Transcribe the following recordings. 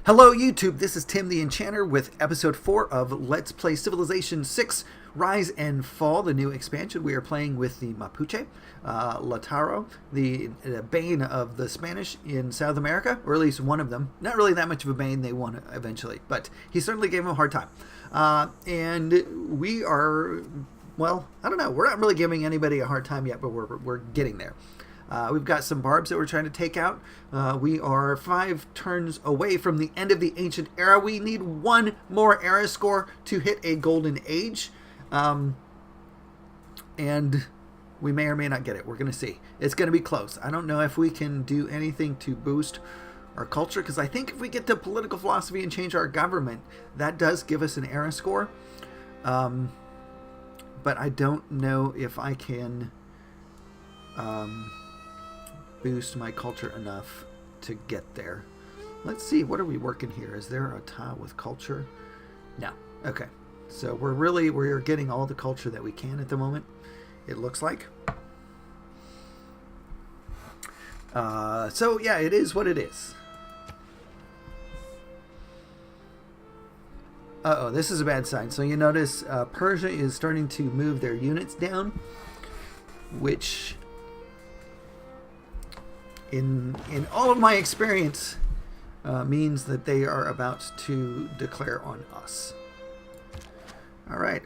Hello YouTube, this is Tim the Enchanter with episode 4 of Let's Play Civilization 6 Rise and Fall, the new expansion. We are playing with the Mapuche, Lataro, the bane of the Spanish in South America, or at least one of them. Not really that much of a bane, they won eventually, but he certainly gave him a hard time. And we are, well, I don't know, we're not really giving anybody a hard time yet, but we're getting there. We've got some barbs that we're trying to take out. We are 5 turns away from the end of the ancient era. We need one more era score to hit a golden age. And we may or may not get it. We're going to see. It's going to be close. I don't know if we can do anything to boost our culture, because I think if we get to political philosophy and change our government, that does give us an era score. But I don't know if I can boost my culture enough to get there. Let's see, what are we working here? Is there a tile with culture? No. Okay. So we're getting all the culture that we can at the moment, it looks like. So yeah, it is what it is. Uh-oh, this is a bad sign. So you notice Persia is starting to move their units down, which in all of my experience means that they are about to declare on us. All right,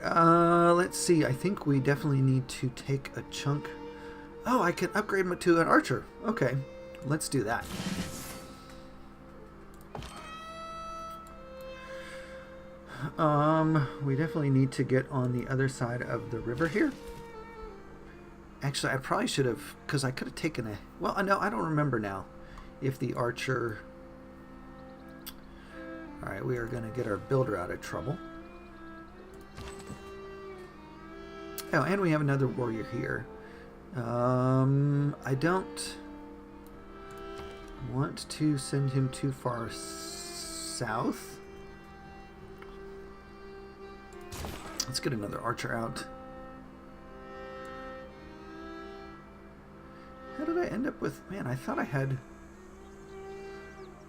let's see. I think we definitely need to take a chunk. Oh, I can upgrade him to an archer. Okay, let's do that. We definitely need to get on the other side of the river here. Actually, I probably should have, because I could have taken a... Well, no, I don't remember now if the archer... Alright, we are going to get our builder out of trouble. Oh, and we have another warrior here. I don't want to send him too far south. Let's get another archer out. How did I end up with... Man, I thought I had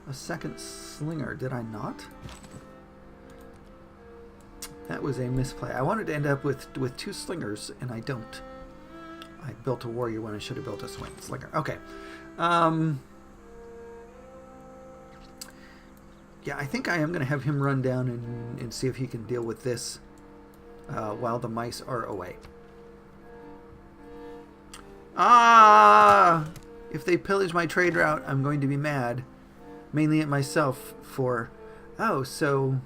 a second slinger. Did I not? That was a misplay. I wanted to end up with 2 slingers, and I don't. I built a warrior when I should have built a slinger. Okay. Yeah, I think I am going to have him run down and see if he can deal with this while the mice are away. Ah! If they pillage my trade route, I'm going to be mad. Mainly at myself for... Oh, so...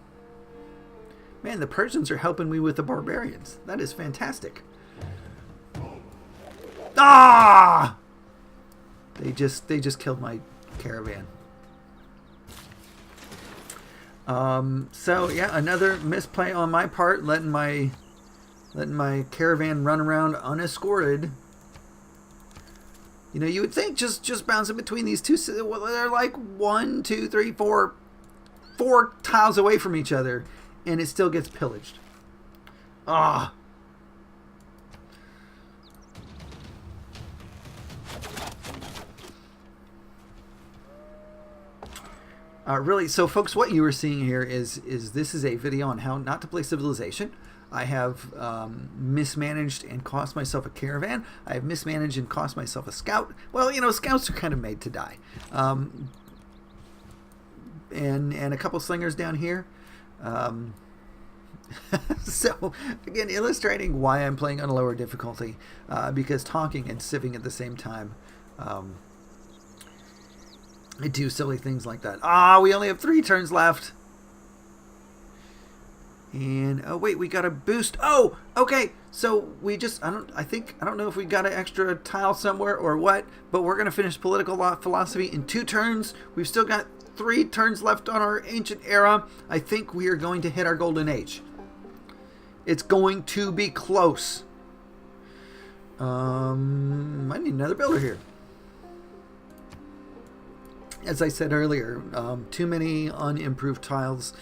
Man, the Persians are helping me with the barbarians. That is fantastic. Ah! They just killed my caravan. So yeah, another misplay on my part, letting my caravan run around unescorted. You know, you would think just bouncing between these two, well, they're like 1, 2, 3, 4 tiles away from each other, and it still gets pillaged. Ah. Really, so folks, what you were seeing here is this is a video on how not to play Civilization. I have mismanaged and cost myself a caravan. I have mismanaged and cost myself a scout. Well, you know, scouts are kind of made to die. And a couple slingers down here. So, again, illustrating why I'm playing on a lower difficulty. Because talking and civing at the same time. I do silly things like that. Ah, we only have 3 turns left. And oh wait, we got a boost. Oh, okay. So we just I don't know if we got an extra tile somewhere or what, but we're gonna finish political philosophy in 2 turns. We've still got 3 turns left on our ancient era. I think we are going to hit our golden age. It's going to be close. I need another builder here. As I said earlier, too many unimproved tiles.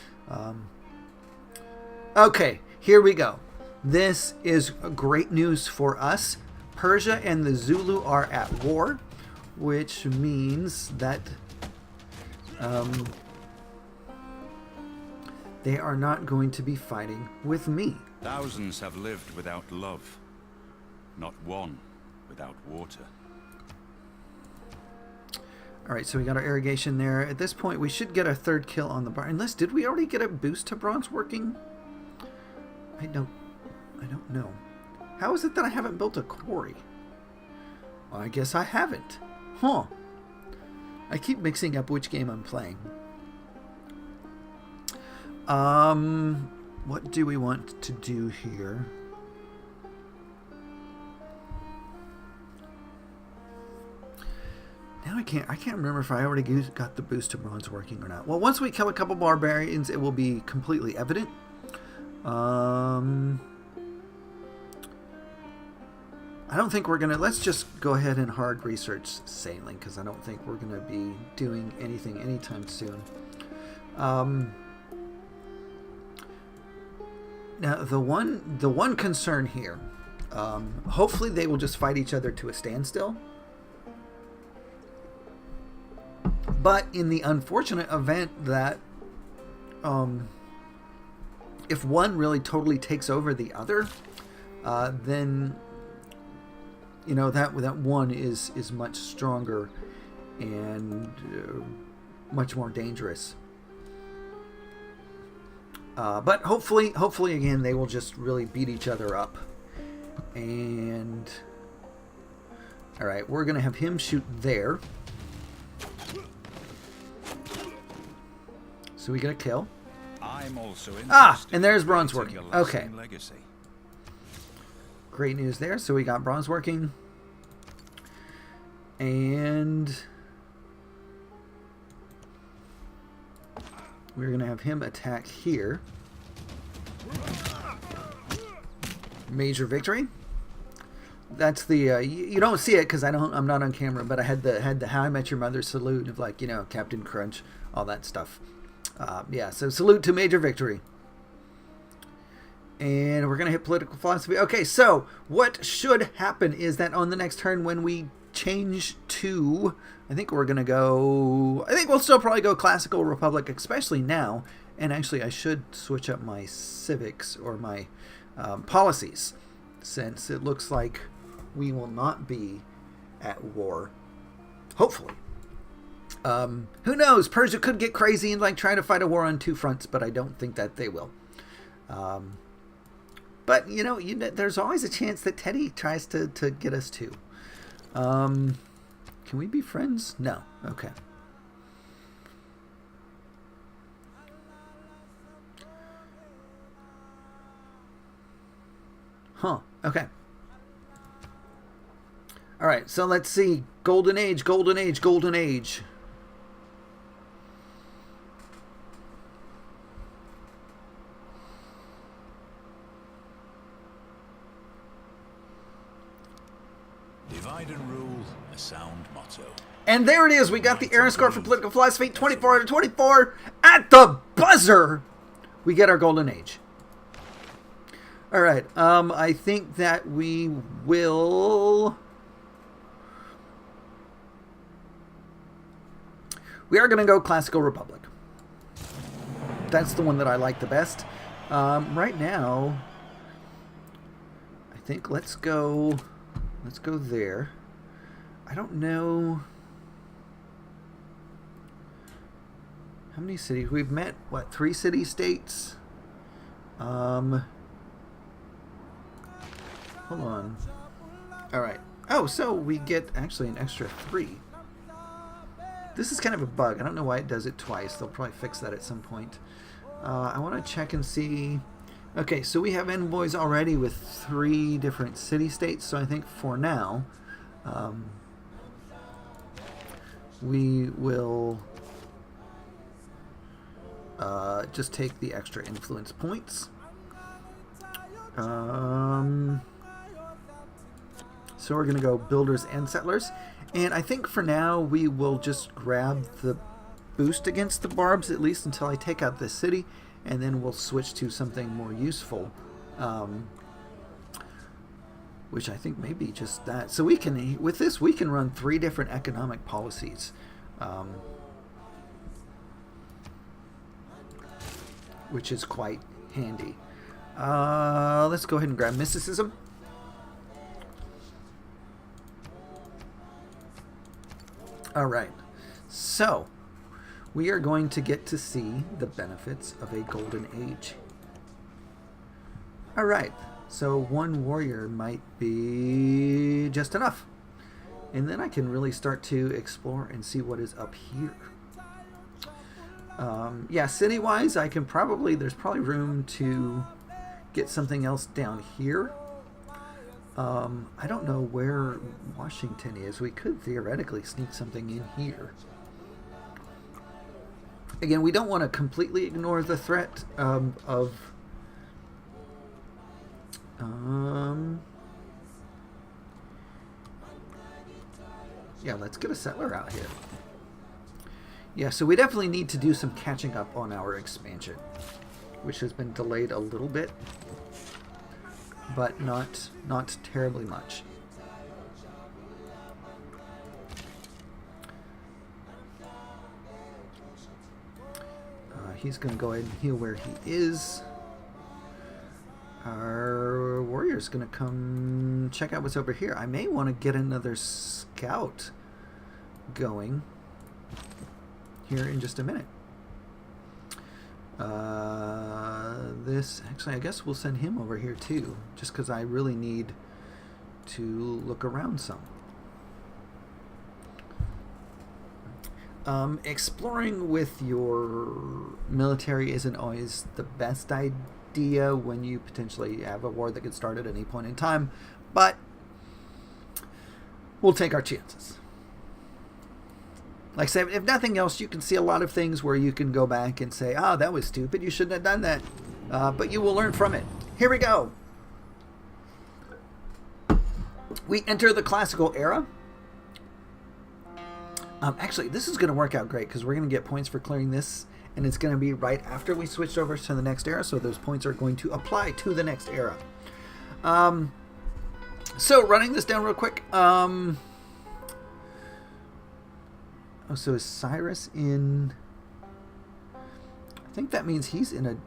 Okay, here we go. This is great news for us. Persia and the Zulu are at war, which means that They are not going to be fighting with me. Thousands have lived without love. Not one without water. Alright, so we got our irrigation there. At this point, we should get a third kill on the bar. Unless, did we already get a boost to bronze working? I don't know. How is it that I haven't built a quarry? Well, I guess I haven't. Huh. I keep mixing up which game I'm playing. What do we want to do here? Now I can't remember if I already got the boost to bronze working or not. Well, once we kill a couple barbarians, it will be completely evident. I don't think we're gonna. Let's just go ahead and hard research sailing, because I don't think we're gonna be doing anything anytime soon. Now the one concern here, hopefully they will just fight each other to a standstill. But in the unfortunate event that if one really totally takes over the other, then you know that one is much stronger and much more dangerous. But hopefully again they will just really beat each other up. And all right, we're gonna have him shoot there. So we get a kill. I'm also and there's bronze working. Okay. Legacy. Great news there. So we got bronze working. And we're going to have him attack here. Major victory. That's the you don't see it because I'm not on camera, but I had the How I Met Your Mother salute of, like, you know, Captain Crunch, all that stuff. Yeah, so salute to major victory. And we're going to hit political philosophy. Okay, so what should happen is that on the next turn when we change to, I think we're going to go, I think we'll still probably go classical republic, especially now. And actually I should switch up my civics or my policies, since it looks like we will not be at war. Hopefully. Who knows? Persia could get crazy and like try to fight a war on two fronts, but I don't think that they will. But you know, there's always a chance that Teddy tries to get us too. Can we be friends? No. Okay. Huh. Okay. All right. So let's see. Golden Age. Golden Age. Golden Age. Divide and rule, a sound motto. And there it is. We got the Aaron score for political philosophy, 24 out of 24 at the buzzer. We get our Golden Age. All right. I think that we will. We are going to go Classical Republic. That's the one that I like the best. Right now, I think let's go there. I don't know how many cities we've met. What, 3 city-states? Hold on. All right. Oh, so we get actually an extra 3. This is kind of a bug. I don't know why it does it twice. They'll probably fix that at some point. I want to check and see. Okay, so we have envoys already with 3 different city-states. So I think for now, we will just take the extra influence points. So we're going to go builders and settlers. And I think for now we will just grab the boost against the barbs, at least until I take out this city. And then we'll switch to something more useful. Which I think may be just that. So we can, with this, we can run 3 different economic policies. which is quite handy. Let's go ahead and grab mysticism. All right, so we are going to get to see the benefits of a golden age. All right, so one warrior might be just enough. And then I can really start to explore and see what is up here. Yeah, city-wise, I can probably, there's probably room to get something else down here. I don't know where Washington is. We could theoretically sneak something in here. Again, we don't want to completely ignore the threat of yeah, let's get a settler out here. Yeah, so we definitely need to do some catching up on our expansion, which has been delayed a little bit, but not terribly much. He's going to go ahead and heal where he is. Our warrior's going to come check out what's over here. I may want to get another scout going here in just a minute. Actually, I guess we'll send him over here too, just because I really need to look around some. Exploring with your military isn't always the best idea when you potentially have a war that could start at any point in time, but we'll take our chances. Like I said, if nothing else, you can see a lot of things where you can go back and say, oh, that was stupid, you shouldn't have done that, but you will learn from it. Here we go. We enter the classical era. Actually, this is going to work out great because we're going to get points for clearing this, and it's going to be right after we switched over to the next era, so those points are going to apply to the next era. So running this down real quick. Oh, so is Cyrus in... I think that means he's in a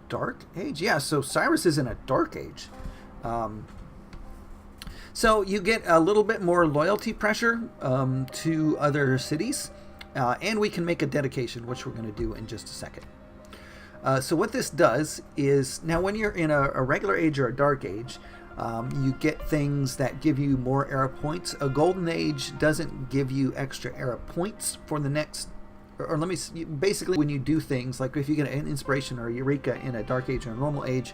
dark age. Yeah, so Cyrus is in a dark age. So you get a little bit more loyalty pressure to other cities, and we can make a dedication, which we're going to do in just a second. So what this does is, now when you're in a regular age or a dark age, you get things that give you more era points. A golden age doesn't give you extra era points for the next, or let me, basically when you do things, like if you get an inspiration or a eureka in a dark age or a normal age,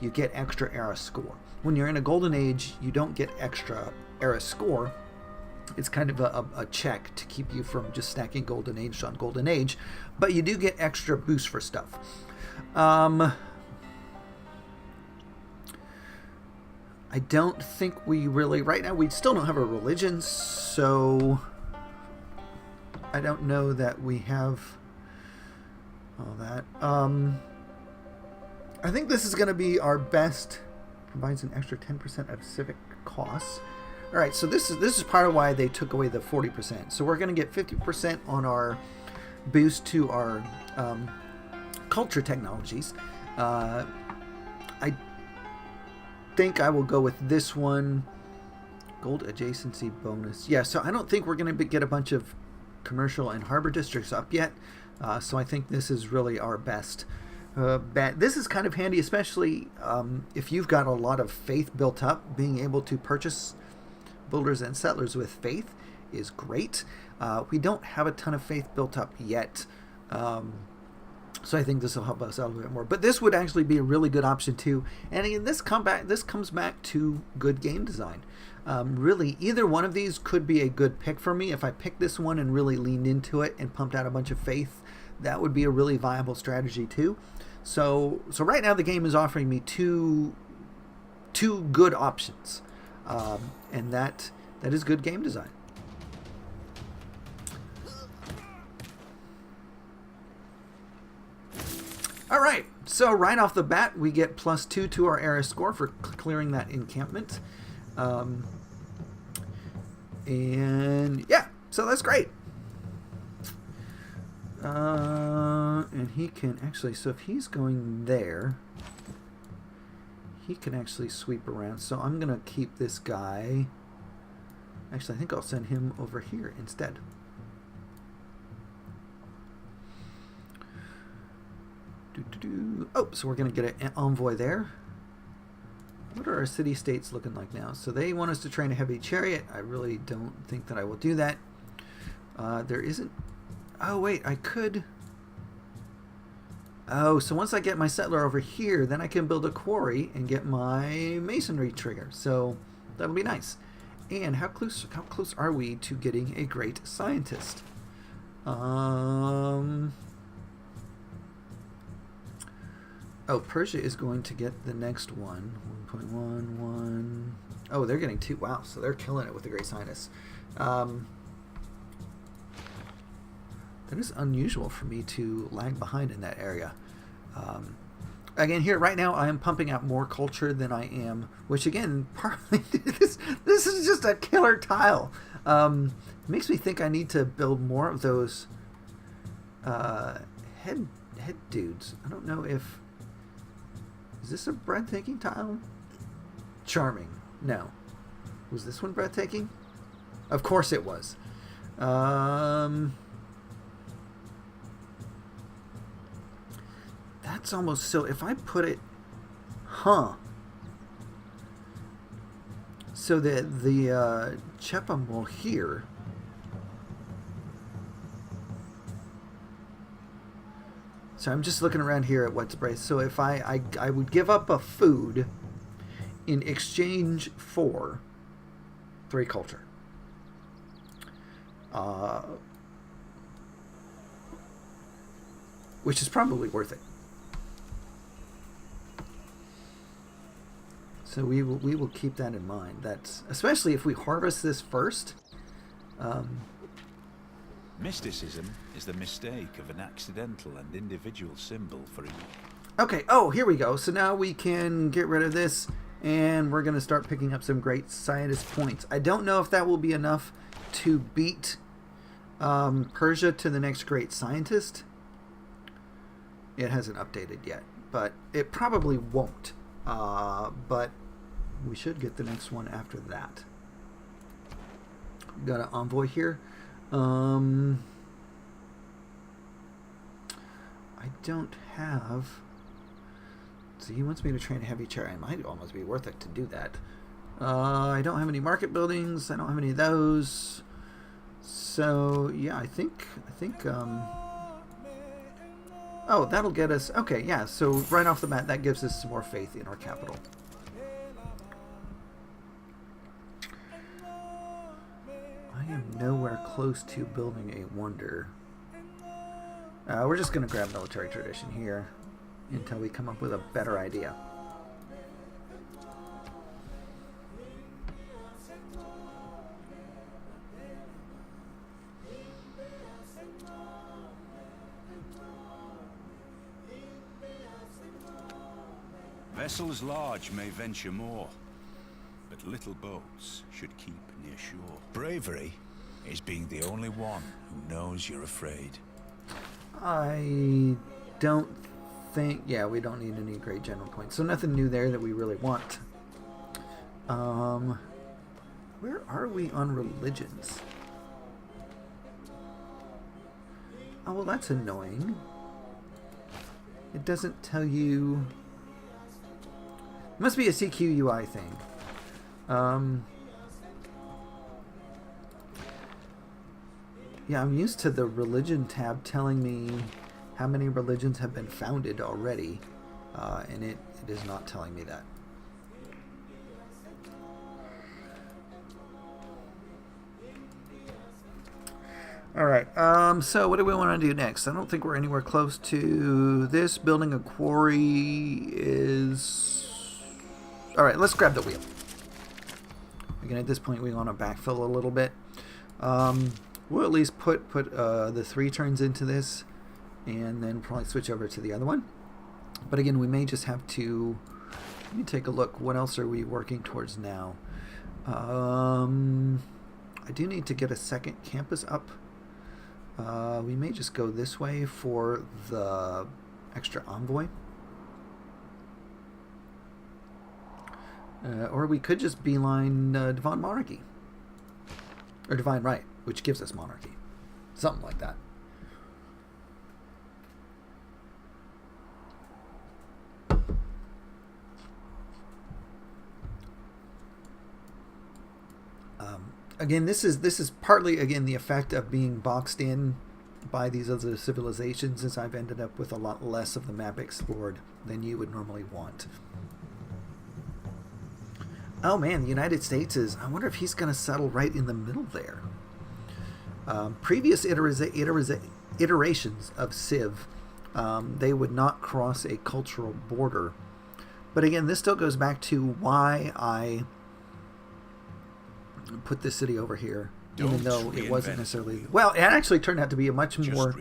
you get extra era score. When you're in a golden age, you don't get extra era score. It's kind of a check to keep you from just stacking golden age on golden age, but you do get extra boost for stuff. I don't think we really, right now we still don't have a religion, so I don't know that we have all that. I think this is going to be our best. Provides an extra 10% of civic costs. All right, so this is part of why they took away the 40%. So we're going to get 50% on our boost to our culture technologies. I think I will go with this one. Gold adjacency bonus. Yeah, so I don't think we're going to get a bunch of commercial and harbor districts up yet. So I think this is really our best bet. This is kind of handy, especially if you've got a lot of faith built up. Being able to purchase builders and settlers with faith is great. We don't have a ton of faith built up yet. So I think this will help us out a little bit more. But this would actually be a really good option too. And again, this comes back to good game design. Really, either one of these could be a good pick for me. If I picked this one and really leaned into it and pumped out a bunch of faith, that would be a really viable strategy too. So right now the game is offering me two good options, and that is good game design. All right, so right off the bat, we get +2 to our era score for clearing that encampment. And yeah, so that's great. And he can actually, so if he's going there, he can actually sweep around. So I'm going to keep this guy. Actually, I think I'll send him over here instead. Oh, so we're going to get an envoy there. What are our city-states looking like now? So they want us to train a heavy chariot. I really don't think that I will do that. There isn't... Oh, wait, I could... Oh, so once I get my settler over here, then I can build a quarry and get my masonry trigger. So that'll be nice. And how close are we to getting a great scientist? Oh, Persia is going to get the next one. 1.11. Oh, they're getting 2. Wow, so they're killing it with the great scientists. That is unusual for me to lag behind in that area. Again, here right now I am pumping out more culture than I am, which again, partly this is just a killer tile. It makes me think I need to build more of those head dudes. I don't know if... Is this a breathtaking tile? Charming. No. Was this one breathtaking? Of course it was. That's almost... So if I put it... So that the Chepam will hear... So I'm just looking around here at what's braced. So if I would give up a food in exchange for 3 culture. Which is probably worth it. So we will keep that in mind. That's especially if we harvest this first. Mysticism is the mistake of an accidental and individual symbol for a... Okay, oh, here we go. So now we can get rid of this, and we're going to start picking up some great scientist points. I don't know if that will be enough to beat Persia to the next great scientist. It hasn't updated yet, but it probably won't. But we should get the next one after that. Got an envoy here. I don't have... So he wants me to train a heavy chariot. It might almost be worth it to do that. I don't have any market buildings. I don't have any of those. So yeah, I think oh, that'll get us... Okay, yeah, so right off the bat, that gives us some more faith in our capital. I am nowhere close to building a wonder. We're just going to grab military tradition here until we come up with a better idea. Vessels large may venture more, but little boats should keep near shore. Bravery is being the only one who knows you're afraid. I don't think... Yeah, we don't need any great general points. So nothing new there that we really want. Where are we on religions? Oh, well, that's annoying. It doesn't tell you... It must be a CQUI thing. Yeah, I'm used to the religion tab telling me how many religions have been founded already, and it is not telling me that. Alright, so what do we want to do next? I don't think we're anywhere close to this. Building a quarry is... Alright, let's grab the wheel. Again, at this point we want to backfill a little bit. We'll at least put the 3 turns into this, and then probably switch over to the other one. But again, we may just have to... Let me take a look. What else are we working towards now? I do need to get a second campus up. We may just go this way for the extra envoy. Or we could just beeline Divine Monarchy. Or Divine Right, which gives us Monarchy. Something like that. Again, this is partly, again, the effect of being boxed in by these other civilizations, as I've ended up with a lot less of the map explored than you would normally want. Oh man, the United States is... I wonder if he's going to settle right in the middle there. Previous iterations of Civ, they would not cross a cultural border. But again, this still goes back to why I put this city over here, even though it wasn't necessarily... Well, it actually turned out to be a much more...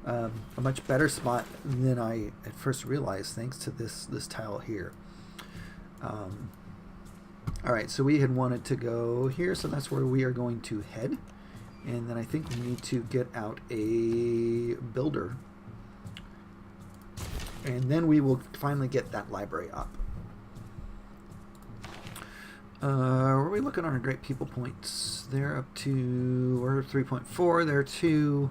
a much better spot than I at first realized, thanks to this tile here. Alright, so we had wanted to go here, so that's where we are going to head. And then I think we need to get out a builder. And then we will finally get that library up. Were we looking on our great people points? They're up to... We're 3.4, they're 2.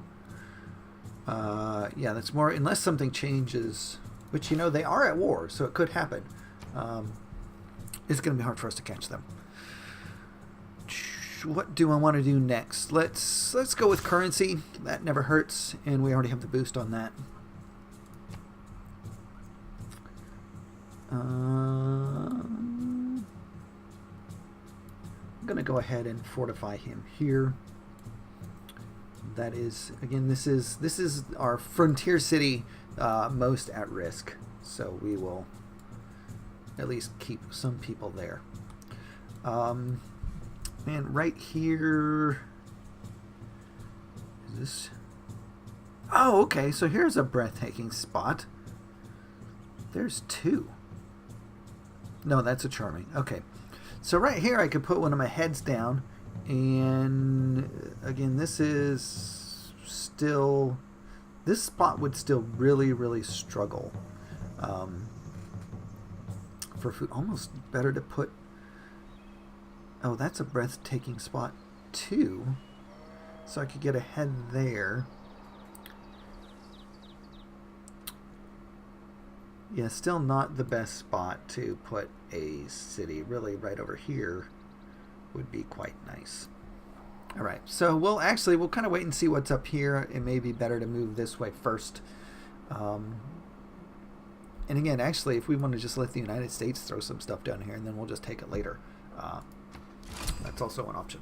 Yeah, that's more... Unless something changes, which, you know, they are at war, so it could happen. It's going to be hard for us to catch them. What do I want to do next? Let's go with currency. That never hurts, and we already have the boost on that. I'm going to go ahead and fortify him here. That is, again, this is our frontier city most at risk, so we will at least keep some people there. And right here is this... Oh, okay, so here's a breathtaking spot. There's 2. No, that's a charming. Okay, so right here I could put one of my heads down, and again, this is still... This spot would still really, really struggle for food. Almost better to put... Oh, that's a breathtaking spot too. So I could get a head there. Yeah, still not the best spot to put a city. Really, right over here would be quite nice. All right, so we'll kind of wait and see what's up here. It may be better to move this way first. And again, actually, if we want to just let the United States throw some stuff down here, and then we'll just take it later. That's also an option.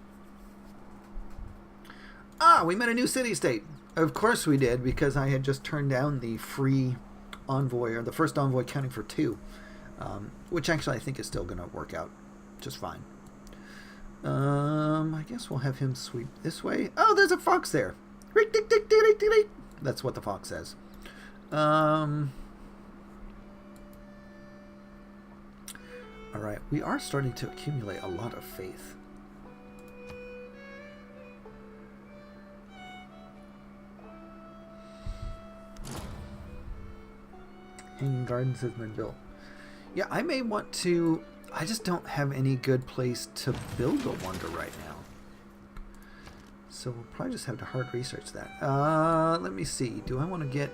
Ah, we met a new city-state. Of course we did, because I had just turned down the free envoy, or the first envoy counting for 2, which actually I think is still going to work out just fine. I guess we'll have him sweep this way. Oh, there's a fox there. That's what the fox says. Alright, we are starting to accumulate a lot of faith. Hanging Gardens has been built. Yeah, I may want to... I just don't have any good place to build a wonder right now. So we'll probably just have to hard research that. Let me see. Do I want to get...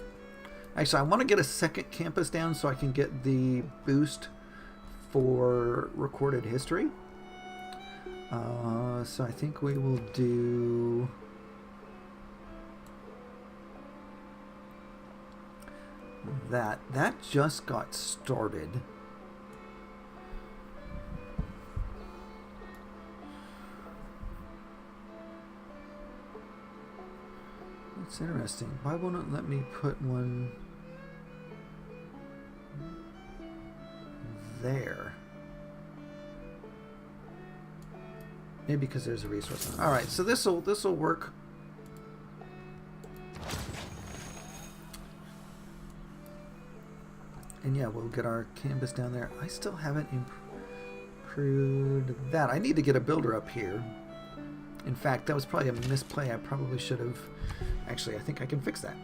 Actually, I want to get a second campus down so I can get the boost for recorded history. So I think we will do... That just got started. It's interesting. Why won't it let me put one there? Maybe because there's a resource. All right, so this will work. And yeah, we'll get our canvas down there. I still haven't improved that. I need to get a builder up here. In fact, that was probably a misplay. I probably should have Actually, I think I can fix that.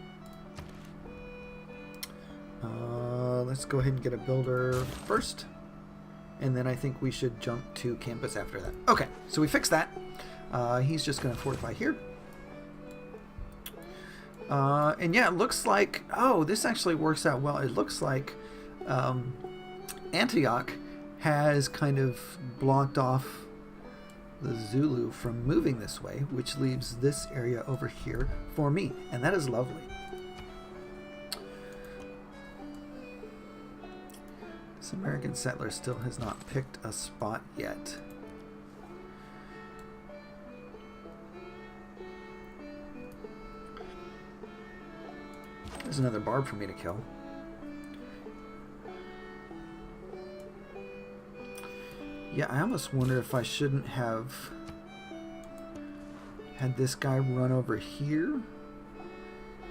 Let's go ahead and get a builder first. And then I think we should jump to campus after that. Okay, so we fixed that. He's just going to fortify here. And yeah, it looks like... Oh, this actually works out well. It looks like Antioch has kind of blocked off the Zulu from moving this way, which leaves this area over here for me. And that is lovely. This American settler still has not picked a spot yet. There's another barb for me to kill. Yeah, I almost wonder if I shouldn't have had this guy run over here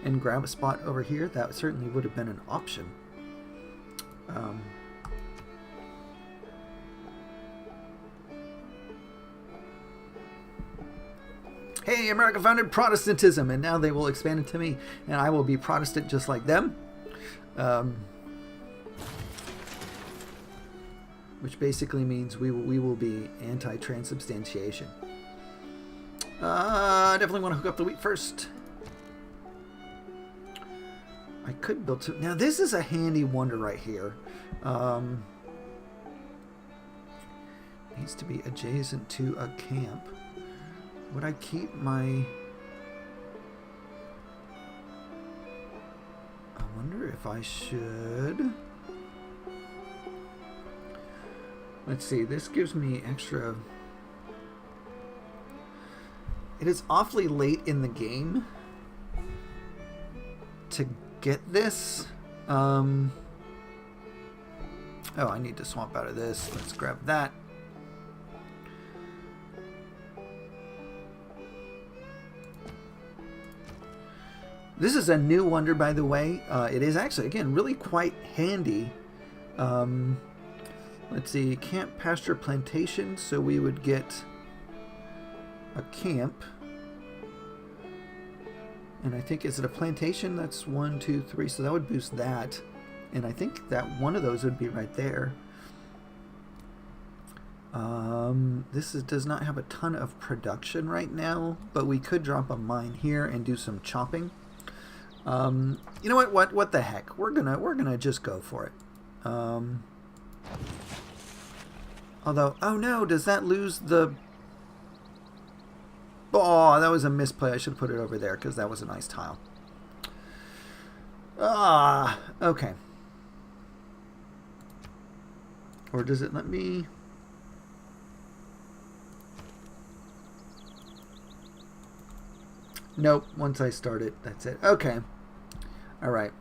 and grab a spot over here. That certainly would have been an option. Hey, America founded Protestantism, and now they will expand it to me, and I will be Protestant just like them. Which basically means we will be anti-transubstantiation. I definitely want to hook up the wheat first. I could build two. Now this is a handy wonder right here. Needs to be adjacent to a camp. Would I keep my... I wonder if I should... Let's see, this gives me extra... It is awfully late in the game to get this. Oh, I need to swap out of this. Let's grab that. This is a new wonder, by the way. It is actually, again, really quite handy. Let's see, camp, pasture, plantation. So we would get a camp. And I think, is it a plantation? That's 1, 2, 3. So that would boost that. And I think that one of those would be right there. This does not have a ton of production right now, but we could drop a mine here and do some chopping. You know what the heck? We're gonna just go for it. Although, oh no, does that lose the... Oh, that was a misplay. I should put it over there because that was a nice tile. Okay. Or does it let me... Nope, once I start it, that's it. Okay. Alright.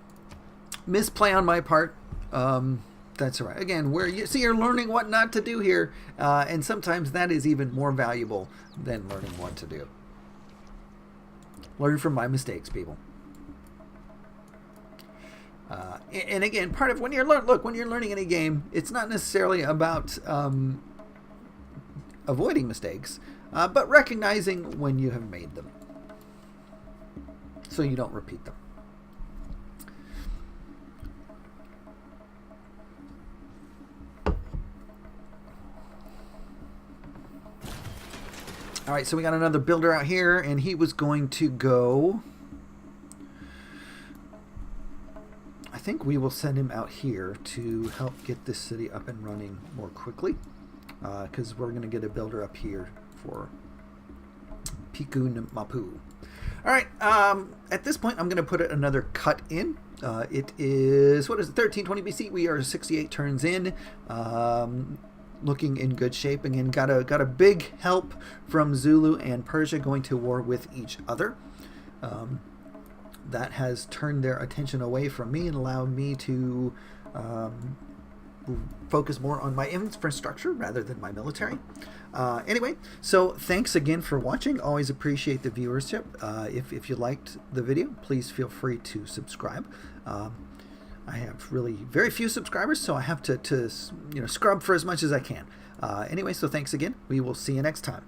Misplay on my part. That's all right. Again, you're learning what not to do here, and sometimes that is even more valuable than learning what to do. Learn from my mistakes, people. And again, part of when you're learning any game, it's not necessarily about avoiding mistakes, but recognizing when you have made them, so you don't repeat them. All right, so we got another builder out here, and he was going to go... I think we will send him out here to help get this city up and running more quickly, because we're going to get a builder up here for Pikun Mapu. All right, at this point, I'm going to put another cut in. It is, 1320 BC. We are 68 turns in. Looking in good shape. Again, got a big help from Zulu and Persia going to war with each other. That has turned their attention away from me and allowed me to focus more on my infrastructure rather than my military. Anyway, so thanks again for watching. Always appreciate the viewership. If you liked the video, please feel free to subscribe. I have really very few subscribers, so I have to scrub for as much as I can. Anyway, so thanks again. We will see you next time.